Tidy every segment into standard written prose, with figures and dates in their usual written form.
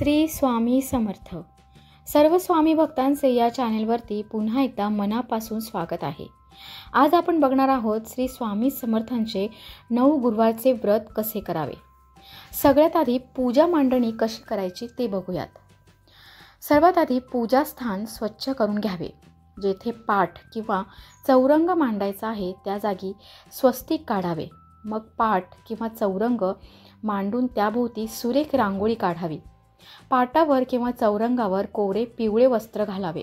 श्री स्वामी समर्थ. सर्व स्वामी भक्तांचे या चॅनेलवरती पुन्हा एकदा मनापासून स्वागत आहे. आज आपण बघणार आहोत श्री स्वामी समर्थांचे 9 गुरुवारचे व्रत कसे करावे. सगळ्यात आधी पूजा मांडणी कशी करायची ते बघूयात. सर्वात आधी पूजास्थान स्वच्छ करून घ्यावे. जेथे पाठ किंवा चौरंग मांडायचा आहे त्या जागी स्वस्तिक काढावे. मग पाठ किंवा चौरंग मांडून त्याभोवती सुरेख रांगोळी काढावी. पाटावर किंवा चौरंगावर कोरे पिवळे वस्त्र घालावे.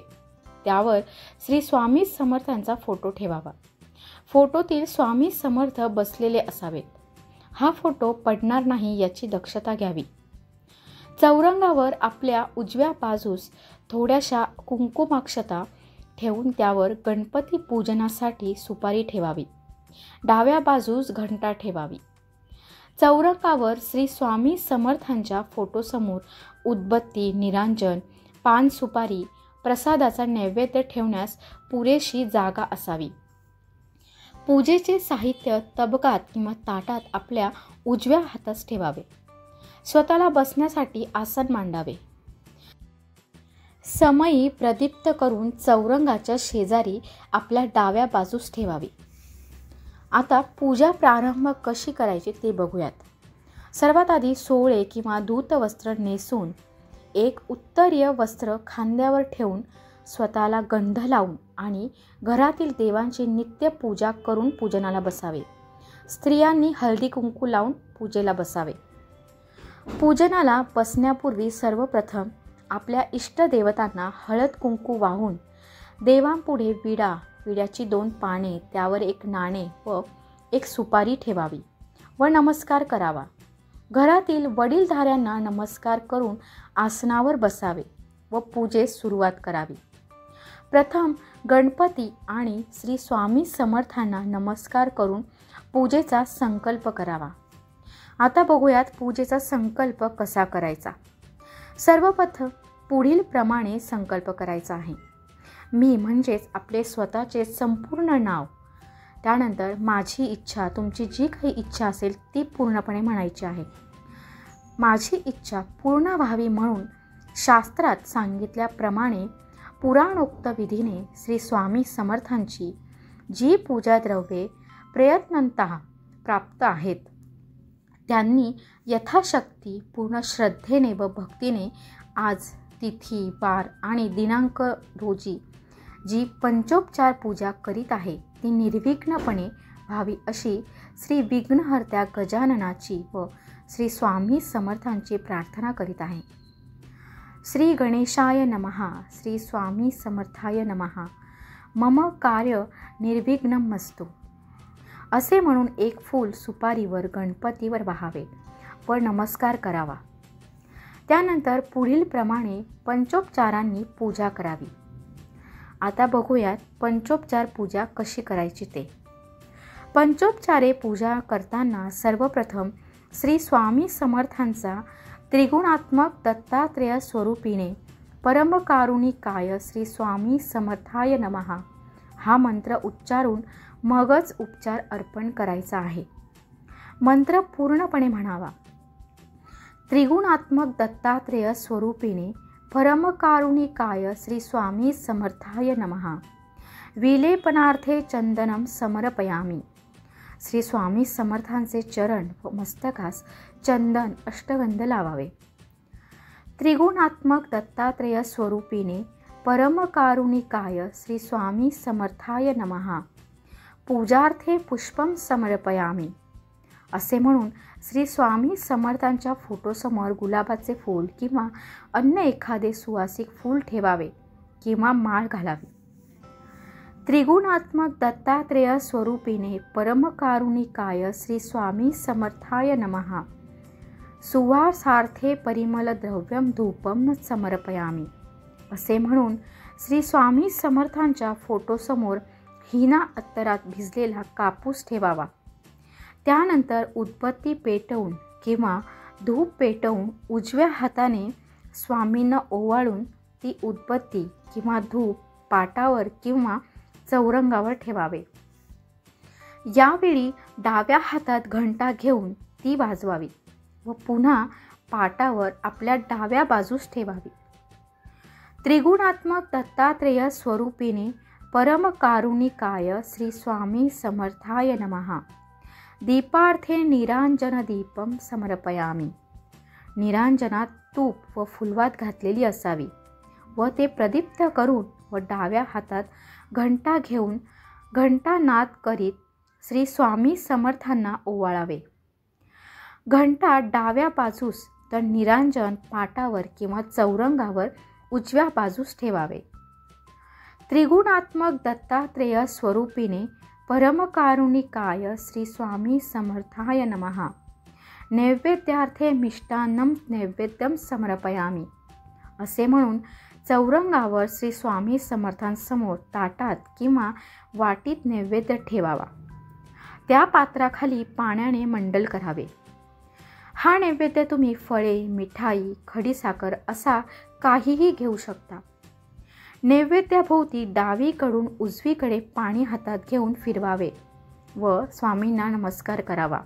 त्यावर श्री स्वामी समर्थांचा फोटो ठेवावा. फोटोतील स्वामी समर्थ बसलेले असावेत. हा फोटो पडणार नाही याची दक्षता घ्यावी. चौरंगावर आपल्या उजव्या बाजूस थोड्याशा कुंकुमाक्षता ठेवून त्यावर गणपती पूजनासाठी सुपारी ठेवावी. डाव्या बाजूस घंटा ठेवावी. चौरंगावर श्री स्वामी समर्थांच्या फोटोसमोर उदबत्ती, निरांजन, पान, सुपारी, प्रसादाचा नैवेद्य ठेवण्यास पुरेशी जागा असावी. पूजेचे साहित्य तबकात किंवा ताटात आपल्या उजव्या हातास ठेवावे. स्वतःला बसण्यासाठी आसन मांडावे. समई प्रदीप्त करून चौरंगाच्या शेजारी आपल्या डाव्या बाजूस ठेवावी. आता पूजा प्रारंभ कशी करायची ते बघूयात. सर्वात आधी सोवळे किंवा धूत वस्त्र नेसून एक उत्तरीय वस्त्र खांद्यावर ठेवून स्वतःला गंध लावून आणि घरातील देवांची नित्य पूजा करून पूजनाला बसावे. स्त्रियांनी हळदी कुंकू लावून पूजेला बसावे. पूजनाला बसण्यापूर्वी सर्वप्रथम आपल्या इष्टदेवतांना हळद कुंकू वाहून देवांपुढे विड्याची 2 पाने, त्यावर 1 नाणे व 1 सुपारी ठेवावी व नमस्कार करावा. घरातील वडीलधाऱ्यांना नमस्कार करून आसनावर बसावे व पूजेस सुरुवात करावी. प्रथम गणपती आणि श्री स्वामी समर्थांना नमस्कार करून पूजेचा संकल्प करावा. आता बघूयात पूजेचा संकल्प कसा करायचा. सर्वप्रथम पुढील प्रमाणे संकल्प करायचा आहे. मी म्हणजेच आपले स्वतःचे संपूर्ण नाव, त्यानंतर माझी इच्छा, तुमची जी काही इच्छा असेल ती पूर्णपणे म्हणायची आहे. माझी इच्छा पूर्ण व्हावी म्हणून शास्त्रात सांगितल्याप्रमाणे पुराणोक्त विधीने श्री स्वामी समर्थांची जी पूजा द्रव्ये प्रयत्नतः प्राप्त आहेत त्यांनी यथाशक्ती पूर्ण श्रद्धेने व भक्तीने आज तिथी, वार आणि दिनांक रोजी जी पंचोपचार पूजा करीत आहे ती निर्विघ्नपणे व्हावी अशी श्री विघ्नहर्त्या गजाननाची व श्री स्वामी समर्थांची प्रार्थना करीत आहे. श्री गणेशाय नमः. श्री स्वामी समर्थाय नमः. मम कार्य निर्विघ्नमस्तु असे म्हणून 1 फूल सुपारीवर गणपतीवर वाहावे व नमस्कार करावा. त्यानंतर पुढील प्रमाणे पंचोपचारांनी पूजा करावी. आता बघूयात पंचोपचार पूजा कशी करायची ते. पंचोपचारे पूजा करताना सर्वप्रथम श्री स्वामी समर्थांचा त्रिगुणात्मक दत्तात्रेय स्वरूपीने परमकारुणिकाय श्री स्वामी समर्थाय नमः हा मंत्र उच्चारून मगच उपचार अर्पण करायचा आहे. मंत्र पूर्णपणे म्हणावा. त्रिगुणात्मक दत्तात्रेय स्वरूपीने परमकारुणिकाय श्री स्वामी समर्थाय नमः विलेपनार्थे चंदनम समर्पयामी. श्री स्वामी समर्थांचे चरण व मस्तकास चंदन अष्टगंध लावावे. त्रिगुणात्मक दत्तात्रेय स्वरूपीने परमकारुणिकाय श्री स्वामी समर्थाय नमः पूजार्थे पुष्पम समर्पयामी असे म्हणून श्री स्वामी समर्थांच्या फोटोसमोर गुलाबाचे फूल किंवा अन्य एखादे सुवासिक फूल ठेवावे किंवा माळ घालावी. त्रिगुणात्मक दत्तात्रेय स्वरूपीने परमकारुणिकाय श्री स्वामी समर्थाय नमः सुवासार्थे परिमल द्रव्यम धूपम समर्पयामी असे म्हणून श्री स्वामी समर्थांच्या फोटोसमोर हिना अत्तरात भिजलेला कापूस ठेवावा. त्यानंतर उदबत्ती पेटवून किंवा धूप पेटवून उजव्या हाताने स्वामींना ओवाळून ती उदबत्ती किंवा धूप पाटावर किंवा चौरंगावर ठेवावे. यावेळी डाव्या हातात घंटा घेऊन ती वाजवावी व पुन्हा पाटावर आपल्या डाव्या बाजूस ठेवावी. त्रिगुणात्मक दत्तात्रेय स्वरूपिणे परमकारुणिकाय श्री स्वामी समर्थाय नमः. दीपार्थे निरांजन दीपम समर्पयामी. निरांजनात तूप व फुलवात घातलेली असावी व ते प्रदीप्त करून व डाव्या हातात घंटा घेऊन घंटानाद करीत श्री स्वामी समर्थांना ओवाळावे. घंटा डाव्या बाजूस तर निरांजन पाटावर किंवा चौरंगावर उजव्या बाजूस ठेवावे. त्रिगुणात्मक दत्तात्रेय स्वरूपिणे परमकारुणिकाय श्री स्वामी समर्थाय नमः. नैवेद्यार्थे मिष्टान्नम नैवेद्यम समर्पयामी असे म्हणून चौरंगावर श्री स्वामी समर्थांसमोर ताटात किंवा वाटीत नैवेद्य ठेवावा. त्या पात्राखाली पाण्याने मंडल करावे. हा नैवेद्य तुम्ही फळे, मिठाई, खडीसाखर असा काहीही घेऊ शकता. नैवेद्याभोवती डावीकडून उजवीकडे पाणी हातात घेऊन फिरवावे व स्वामींना नमस्कार करावा.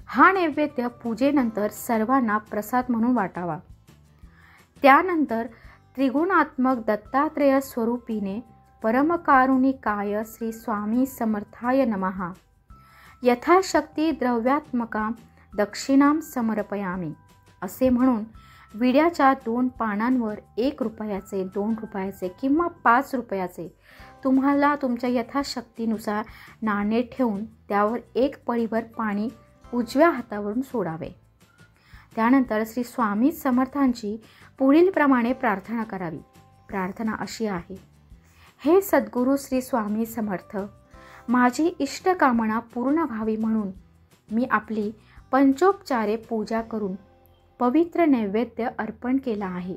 हा नैवेद्य पूजेनंतर सर्वांना प्रसाद म्हणून वाटावा. त्यानंतर त्रिगुणात्मक दत्तात्रेय स्वरूपिणे परमकारुणिकाय श्री स्वामी समर्थाय नमः. यथाशक्ती द्रव्यात्मका दक्षिणाम समर्पयामी असे म्हणून विड्याच्या 2 पानांवर 1 रुपयाचे, 2 रुपयाचे किंवा 5 रुपयाचे तुम्हाला तुमच्या यथाशक्तीनुसार नाणे ठेवून त्यावर 1 पळीभर पाणी उजव्या हातावरून सोडावे. त्यानंतर श्री स्वामी समर्थांची पुढील प्रमाणे प्रार्थना करावी. प्रार्थना अशी आहे. हे सद्गुरू श्री स्वामी समर्थ, माझी इष्टकामना पूर्ण व्हावी म्हणून मी आपली पंचोपचारे पूजा करून पवित्र नैवेद्य अर्पण केला आहे.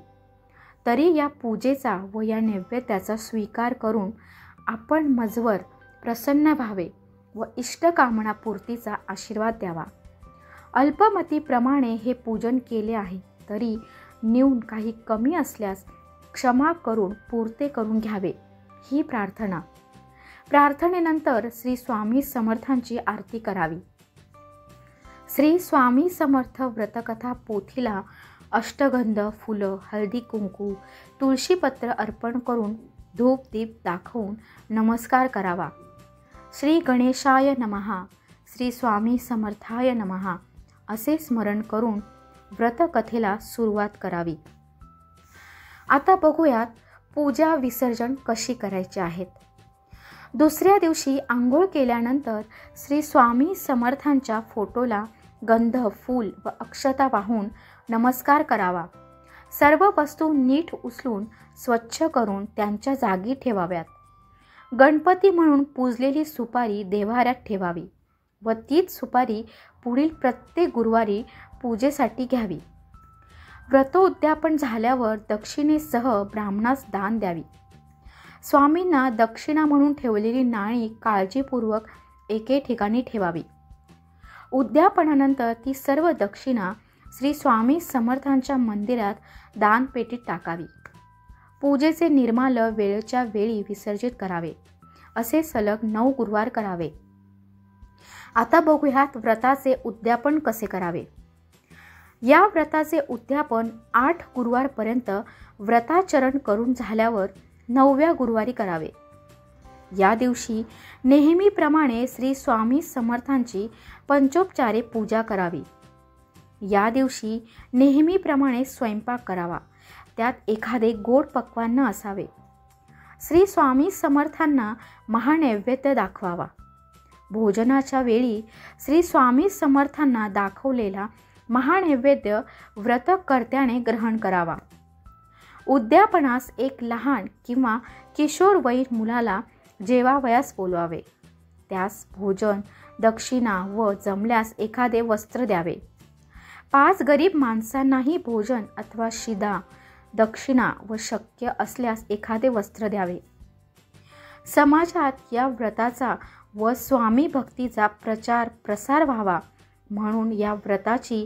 तरी या पूजेचा व या नैवेद्याचा स्वीकार करून आपण मजवर प्रसन्न व्हावे व इष्टकामना पूर्तीचा आशीर्वाद द्यावा. अल्पमतीप्रमाणे हे पूजन केले आहे, तरी न्यून काही कमी असल्यास क्षमा करून पुरते करून घ्यावे ही प्रार्थना. प्रार्थनेनंतर श्री स्वामी समर्थांची आरती करावी. श्री स्वामी समर्थ व्रतकथा पोथीला अष्टगंध, फुलं, हळदी कुंकू, तुळशीपत्र अर्पण करून धूप दीप दाखवून नमस्कार करावा. श्री गणेशाय नमः, श्री स्वामी समर्थाय नमः असे स्मरण करून व्रतकथेला सुरुवात करावी. आता बघूयात पूजा विसर्जन कशी करायची आहेत. दुसऱ्या दिवशी आंघोळ केल्यानंतर श्री स्वामी समर्थांच्या फोटोला गंध, फूल व अक्षता वाहून नमस्कार करावा. सर्व वस्तू नीट उचलून स्वच्छ करून त्यांच्या जागी ठेवाव्यात. गणपती म्हणून पूजलेली सुपारी देव्हाऱ्यात ठेवावी व तीच सुपारी पुढील प्रत्येक गुरुवारी पूजेसाठी घ्यावी. व्रतोद्यापन झाल्यावर दक्षिणेसह ब्राह्मणास दान द्यावी. स्वामींना दक्षिणा म्हणून ठेवलेली नाणी काळजीपूर्वक एके ठिकाणी ठेवावी. उद्यापनानंतर ती सर्व दक्षिणा श्री स्वामी समर्थांच्या मंदिरात दानपेटीत टाकावी. पूजेचे निर्माल्य वेळच्या वेळी विसर्जित करावे. असे सलग 9 गुरुवार करावे. आता बघूयात व्रताचे उद्यापन कसे करावे. या व्रताचे उद्यापन 8 गुरुवारपर्यंत व्रताचरण करून झाल्यावर 9व्या गुरुवारी करावे. या दिवशी नेहमीप्रमाणे श्री स्वामी समर्थांची पंचोपचारे पूजा करावी. या दिवशी नेहमीप्रमाणे स्वयंपाक करावा. त्यात एखादे गोड पक्वान्न असावे. श्री स्वामी समर्थांना महानैवेद्य दाखवावा. भोजनाच्या वेळी श्री स्वामी समर्थांना दाखवलेला महानैवेद्य व्रतकर्त्याने ग्रहण करावा. उद्यापनास एक लहान किंवा किशोरवयीन मुलाला जेवावयास बोलवावे. त्यास भोजन, दक्षिणा व जमल्यास एखादे वस्त्र द्यावे. 5 गरीब माणसांनाही भोजन अथवा शिदा, दक्षिणा व शक्य असल्यास एखादे वस्त्र द्यावे. समाजात या व्रताचा व स्वामी भक्तीचा प्रचार प्रसार व्हावा म्हणून या व्रताची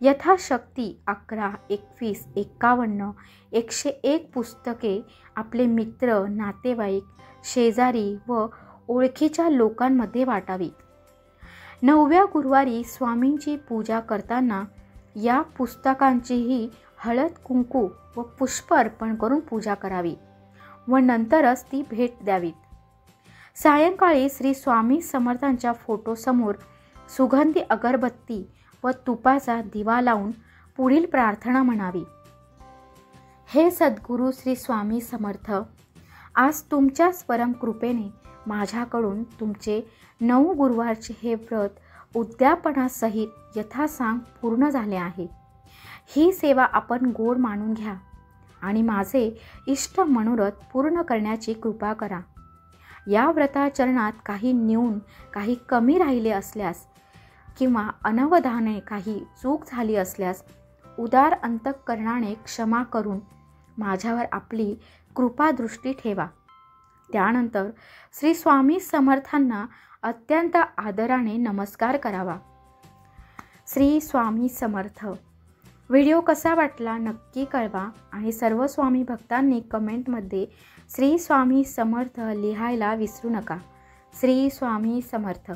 यथाशक्ती 11, 21, 51, 101 पुस्तके आपले मित्र, नातेवाईक, शेजारी व ओळखीच्या लोकांमध्ये वाटावी. 9व्या गुरुवारी स्वामींची पूजा करताना या पुस्तकांचीही हळद कुंकू व पुष्प अर्पण करून पूजा करावी व नंतरच ती भेट द्यावीत. सायंकाळी श्री स्वामी समर्थांच्या फोटोसमोर सुगंधी अगरबत्ती व तुपाचा दिवा लावून पुढील प्रार्थना म्हणावी. हे सद्गुरू श्री स्वामी समर्थ, आज तुमच्याच परम कृपेने माझ्याकडून तुमचे 9 गुरुवारचे हे व्रत उद्यापनासहित यथासांग पूर्ण झाले आहे. ही सेवा आपण गोड मानून घ्या आणि माझे इष्ट मनोरथ पूर्ण करण्याची कृपा करा. या व्रताचरणात काही न्यून काही कमी राहिले असल्यास किंवा अनवधाने काही चूक झाली असल्यास उदार अंतःकरणाने क्षमा करून माझ्यावर आपली कृपादृष्टी ठेवा. त्यानंतर श्री स्वामी समर्थांना अत्यंत आदराने नमस्कार करावा. श्री स्वामी समर्थ. व्हिडिओ कसा वाटला नक्की कळवा आणि सर्व स्वामी भक्तांनी कमेंटमध्ये श्री स्वामी समर्थ लिहायला विसरू नका. श्री स्वामी समर्थ.